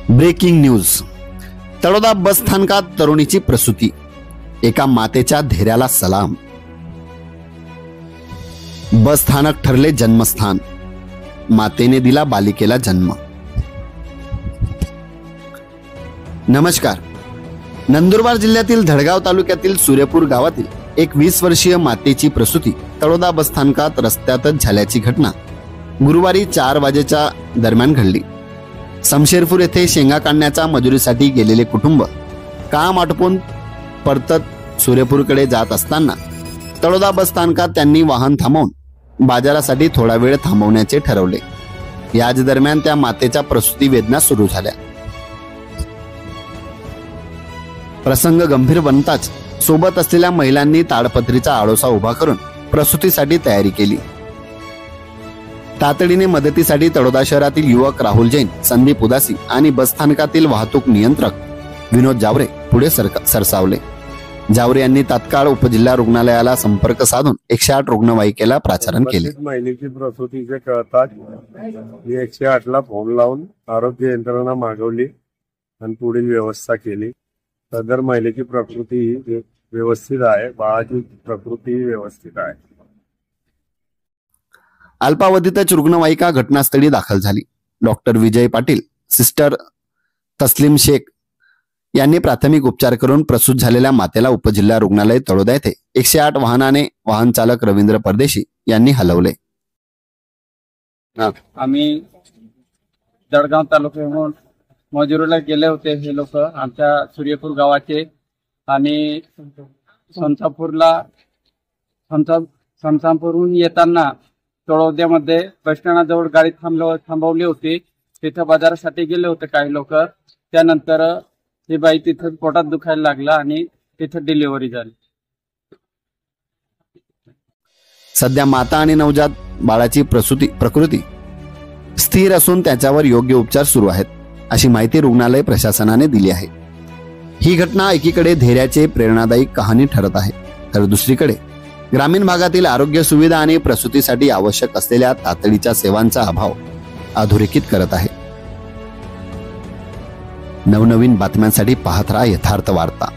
Breaking news. Taloda बस स्थानकात तरुणीची प्रसूती, एका मातेच्या धैर्याला सलाम। बस स्थानक ठरले जन्मस्थान, मातेने दिला बालिकेला जन्म। नमस्कार। नंदुरबार जिल्ह्यातील धडगाव तालुक्यातील सूर्यपूर गावातील एक 20 वर्षीय मातेची प्रसूती तळोदा बस स्थानकात रस्त्यातच झाल्याची घटना गुरुवारी 4 वाजेच्या दरम्यान घडली। समशेरपूर येथे शेंगा काढण्याच्या मजुरीसाठी गेलेले कुटुंब काम आटोपून परतत सूर्यपूरकडे जात असताना तळोदा बस स्थानकात त्यांनी वाहन थांबवून बाजारासाठी थोडा वेळ थांबवण्याचे ठरवले। याच दरम्यान त्या मातेच्या प्रसूती वेदना सुरू झाल्या। प्रसंग गंभीर बनताच सोबत असलेल्या महिलांनी ताडपत्रीचा आडोसा उभा करून प्रसूतीसाठी तयारी केली। तातडीने मदतीसाठी तळोदा शहरातील युवक राहुल जैन, संदीप उदासी आणि बस स्थानकातील वाहतूक नियंत्रक विनोद जावरे पुढे सरसावले। जावरे यांनी तात्काळ उपजिल्हा रुग्णालयाला संपर्क साधून 108 रुग्णवाहिकेला प्राचारण केले। महिलेची प्रसूतीचे कळतात मी 108 ला फोन लावून आरोग्य यंत्रणा मागवली आणि पुढील व्यवस्था केली। सदर महिलेची प्रकृती व्यवस्थित आहे, बाळाची प्रकृती व्यवस्थित आहे। अल्पावधीतच रुग्णवाहिका घटनास्थळी दाखल झाली। डॉक्टर विजय पाटील, सिस्टर तस्लीम शेख यांनी प्राथमिक उपचार करून प्रसूत झालेल्या मातेला उपजिल्हा रुग्णालय तळोदा येथे 108 वाहनाने वाहन चालक रवींद्र परदेशी यांनी हलवले। आम्ही जळगाव तालुक्याहून मजुरीला गेले होते। हे लोक आमच्या सूर्यपूर गावाचे आणि समसापूरहून येताना तळोद्यामध्ये बस स्टँडाजवळ गाडी थांबवली होती। तिथं बाजारासाठी गेले होते काही लोक। त्यानंतर ही बाई तिथं पोटात दुखायला लागला आणि तिथं डिलिव्हरी झाली। सध्या माता आणि नवजात बाळाची प्रकृती स्थिर असून त्याच्यावर योग्य उपचार सुरू आहेत, अशी माहिती रुग्णालय प्रशासनाने दिली आहे। ही घटना एकीकडे धैर्याचे प्रेरणादायी कहाणी ठरत आहे, तर दुसरीकडे ग्रामीण भागातील आरोग्य सुविधा आणि प्रसूतीसाठी आवश्यक असलेल्या तातडीच्या सेवांचा अभाव अधोरेखित करत आहे। नवनवीन बातम्यांसाठी पाहत राहा यथार्थ वार्ता।